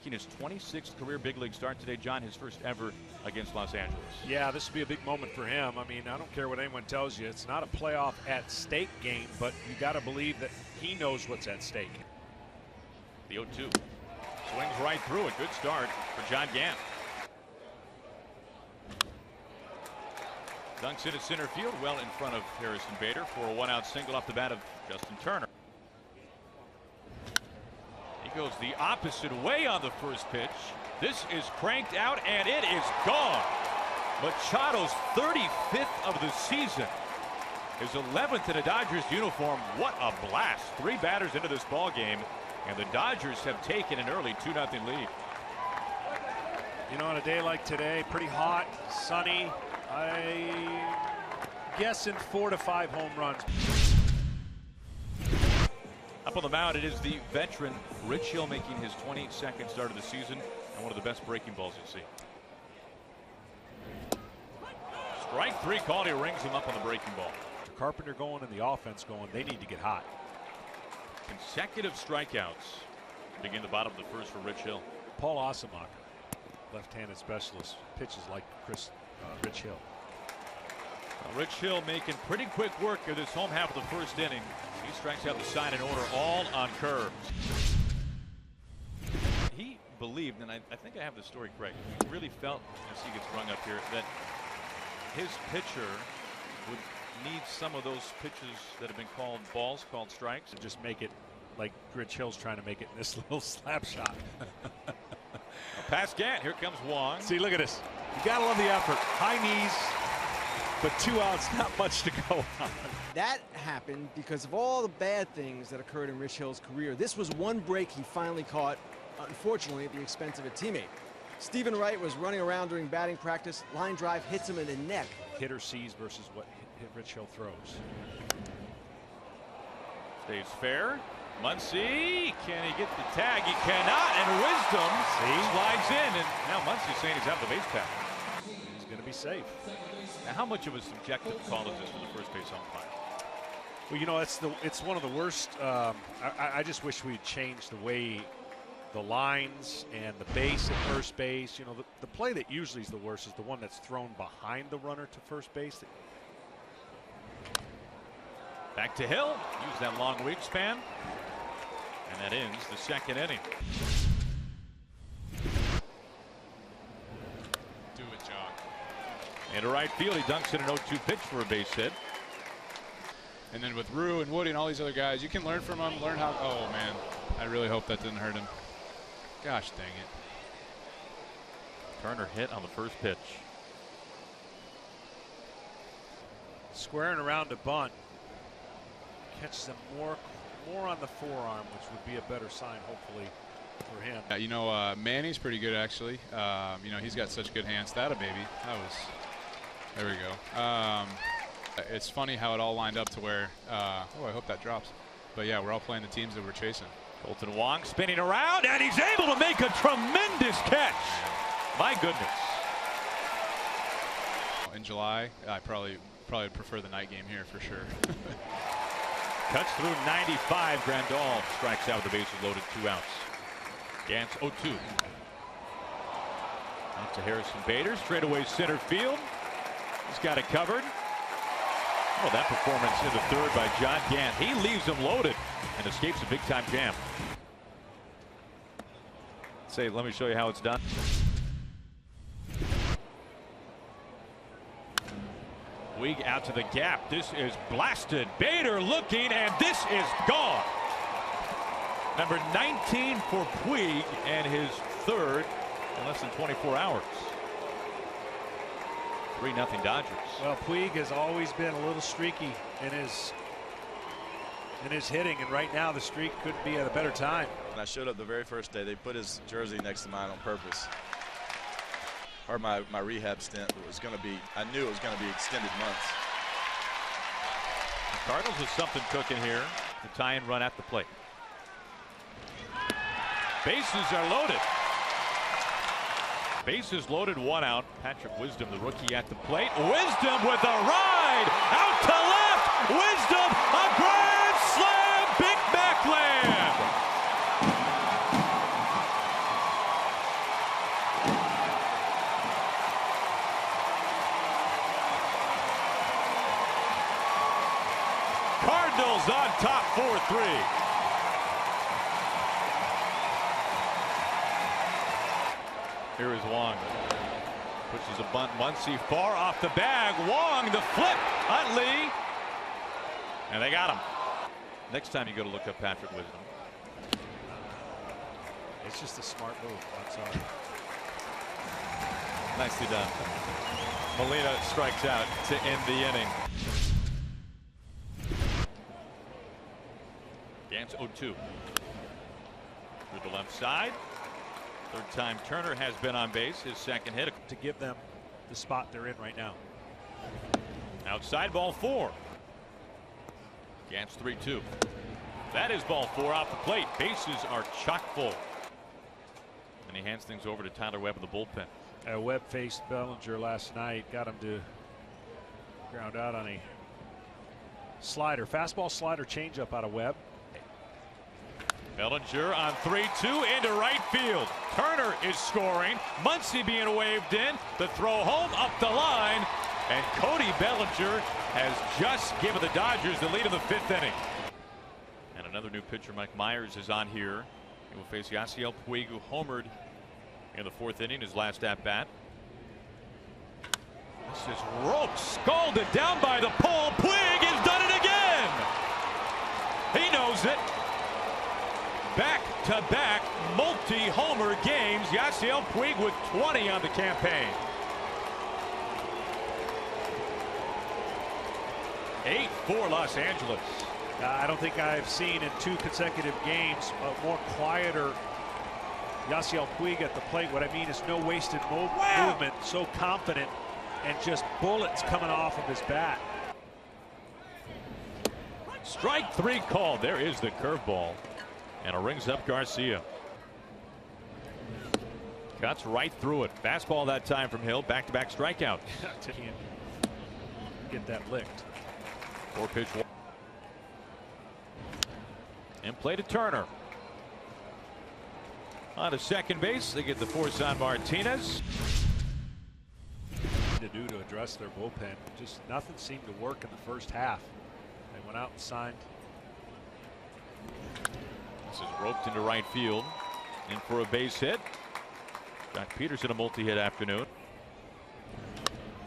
making his 26th career big league start today. John, his first ever against Los Angeles. Yeah, this would be a big moment for him. I mean, I don't care what anyone tells you. It's not a playoff at stake game, but you got to believe that he knows what's at stake. The 0-2. Swings right through it. Good start for John Gant. Dunks into center field, well in front of Harrison Bader for a one-out single off the bat of Justin Turner. He goes the opposite way on the first pitch. This is cranked out and it is gone. Machado's 35th of the season. His 11th in a Dodgers uniform. What a blast. 3 batters into this ball game, and the Dodgers have taken an early 2-0 lead. You know, on a day like today, pretty hot, sunny, I'm guessing 4 to 5 home runs. Up on the mound, it is the veteran Rich Hill making his 22nd start of the season, and one of the best breaking balls you'll see. Strike 3 called. He rings him up on the breaking ball. Carpenter going and the offense going. They need to get hot. Consecutive strikeouts begin the bottom of the first for Rich Hill. Paul Osemacher, left-handed specialist, pitches like Rich Hill. Rich Hill making pretty quick work of this home half of the first inning. He strikes out the side in order, all on curves. He believed, and I think I have the story correct, he really felt, as he gets rung up here, that his pitcher would need some of those pitches that have been called balls, called strikes. And just make it like Rich Hill's trying to make it in this little slap shot. Past Gant, here comes Wong. See, look at this. You gotta love the effort. High knees, but 2 outs, not much to go on. That happened because of all the bad things that occurred in Rich Hill's career. This was one break he finally caught, unfortunately, at the expense of a teammate. Stephen Wright was running around during batting practice. Line drive hits him in the neck. Hitter sees versus what Rich Hill throws. Stays fair. Muncy, can he get the tag? He cannot, and Wisdom slides in, and now Muncy's saying he's out of the base path. He's going to be safe. Now, how much of a subjective call is this for the first base umpire? Well, you know, it's one of the worst. I just wish we'd changed the way the lines and the base at first base. You know, the play that usually is the worst is the one that's thrown behind the runner to first base. Back to Hill. Use that long wingspan. And that ends the second inning. Do it, John. Into right field, he dunks in an 0-2 pitch for a base hit. And then with Rue and Woody and all these other guys, you can learn from them, learn how. Oh, man. I really hope that didn't hurt him. Gosh dang it. Turner hit on the first pitch. Squaring around to bunt. Catches him more on the forearm, which would be a better sign, hopefully, for him. You know, Manny's pretty good, actually. You know, he's got such good hands. That a baby. There we go. It's funny how it all lined up to where, oh, I hope that drops. But yeah, we're all playing the teams that we're chasing. Colton Wong spinning around, and he's able to make a tremendous catch. My goodness. In July, I probably would prefer the night game here for sure. Cuts through 95. Grandal strikes out with the bases loaded, 2 outs. Gant's 0-2. Out to Harrison Bader, straightaway center field. He's got it covered. Oh, that performance in the third by John Gant. He leaves him loaded and escapes a big-time jam. Say, let me show you how it's done. Weig out to the gap. This is blasted. Bader looking, and this is gone. Number 19 for Puig, and his third in less than 24 hours. 3-0 Dodgers. Well, Puig has always been a little streaky in his hitting, and right now the streak couldn't be at a better time. When I showed up the very first day, they put his jersey next to mine on purpose. Or my rehab stint was going to be, I knew it was going to be extended months. The Cardinals with something cooking here. The tie-in run at the plate. Bases are loaded. Bases loaded, 1 out. Patrick Wisdom, the rookie, at the plate. Wisdom with a ride out to left. Wisdom, a grand slam, Big Mac land. 4-3. Here is Wong. Pushes a bunt. Muncy far off the bag. Wong, the flip. Utley. And they got him. Next time you go to look up Patrick Wisdom. It's just a smart move. I'm sorry. Nicely done. Molina strikes out to end the inning. Gantz 0-2. Through the left side. Third time Turner has been on base. His second hit. To give them the spot they're in right now. Outside, ball 4. Gantz 3-2. That is ball 4 off the plate. Bases are chock full. And he hands things over to Tyler Webb in the bullpen. Webb faced Bellinger last night. Got him to ground out on a slider. Fastball, slider, changeup out of Webb. Bellinger on 3-2 into right field. Turner is scoring. Muncy being waved in. The throw home up the line. And Cody Bellinger has just given the Dodgers the lead in the 5th inning. And another new pitcher, Mike Myers, is on here. He will face Yasiel Puig, who homered in the 4th inning, his last at bat. This is roped, scalded down by the pole. Puig has done it again. He knows it. Back-to-back multi-homer games. Yasiel Puig with 20 on the campaign. 8-4 Los Angeles. I don't think I've seen in 2 consecutive games a more quieter Yasiel Puig at the plate. What I mean is no wasted movement, so confident, and just bullets coming off of his bat. Strike 3 called. There is the curveball. And it rings up Garcia. Cuts right through it. Fastball that time from Hill. Back-to-back strikeout. Can't get that licked. 4-pitch. In play to Turner. On to second base. They get the force on Martinez. To do to address their bullpen. Just nothing seemed to work in the first half. They went out and signed. This is roped into right field. In for a base hit. Jock Peterson a multi-hit afternoon.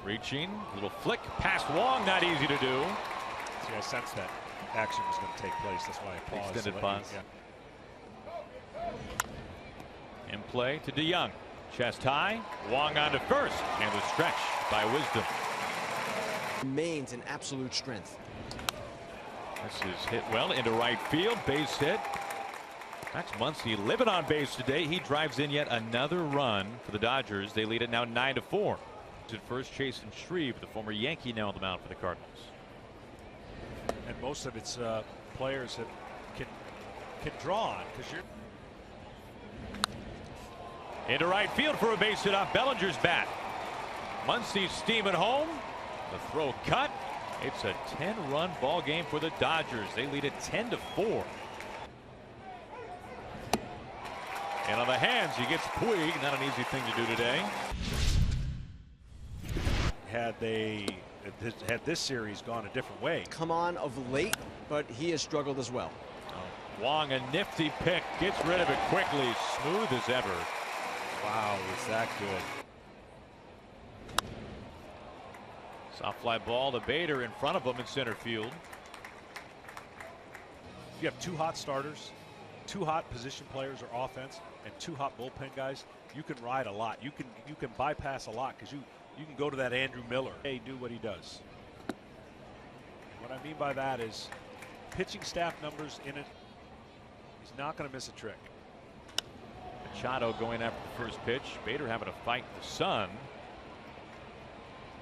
Reaching. Little flick past Wong. Not easy to do. See, I sensed that action was going to take place. That's why I paused. Extended pause. In play to DeYoung. Chest high. Wong on to first. And the stretch by Wisdom. Remains an absolute strength. This is hit well into right field. Base hit. Max Muncy living on base today. He drives in yet another run for the Dodgers. They lead it now 9-4. At first, Chasen Shreve, the former Yankee, now on the mound for the Cardinals. And most of its players that can draw on, because you're into right field for a base hit off Bellinger's bat. Muncy steaming home. The throw cut. It's a 10-run ball game for the Dodgers. They lead it 10-4. And on the hands, he gets Puig. Not an easy thing to do today. Had this series gone a different way. Come on of late, but he has struggled as well. Wong, a nifty pick, gets rid of it quickly, smooth as ever. Wow, was that good. Soft fly ball to Bader in front of him in center field. You have 2 hot starters, 2 hot position players or offense, and 2 hot bullpen guys. You can ride a lot. You can bypass a lot because you can go to that Andrew Miller. Hey, do what he does. What I mean by that is pitching staff numbers in it. He's not going to miss a trick. Machado going after the first pitch. Bader having to fight the sun.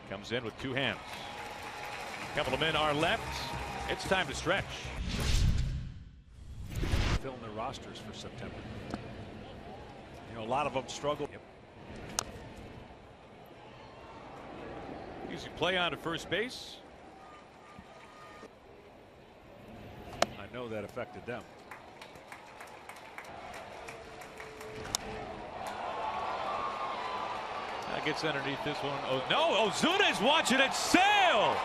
Comes in with 2 hands. A couple of men are left. It's time to stretch. Filling their rosters for September. You know, a lot of them struggle. Easy play on to first base. I know that affected them. That gets underneath this one. Oh no, Ozuna is watching it sail.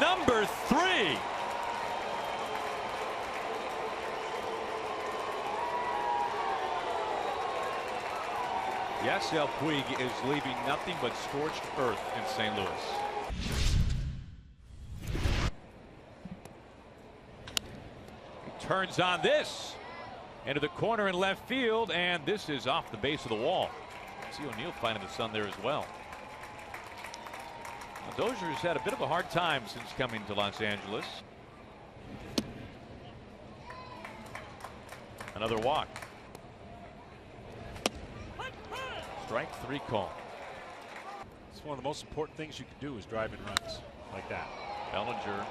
Number 3. SL Puig is leaving nothing but scorched earth in St. Louis. He turns on this into the corner in left field, and this is off the base of the wall. See O'Neill finding the sun there as well. Now, Dozier's had a bit of a hard time since coming to Los Angeles. Another walk. Strike 3 call. It's one of the most important things you can do is drive in runs like that. Bellinger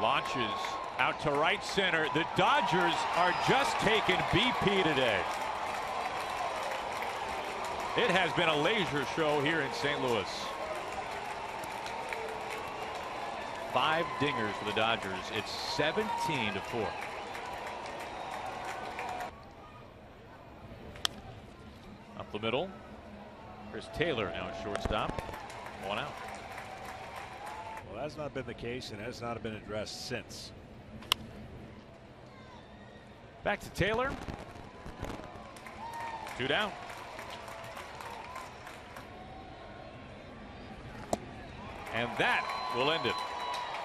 launches out to right center. The Dodgers are just taking BP today. It has been a laser show here in St. Louis. 5 dingers for the Dodgers. It's 17-4. Up the middle. Here's Taylor now at shortstop. 1 out. Well, that's not been the case and has not been addressed since. Back to Taylor. 2 down. And that will end it.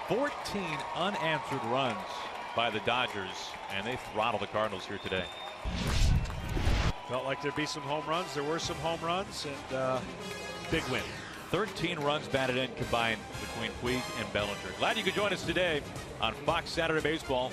14 unanswered runs by the Dodgers, and they throttle the Cardinals here today. Felt like there'd be some home runs. There were some home runs, and big win. 13 runs batted in combined between Puig and Bellinger. Glad you could join us today on Fox Saturday Baseball.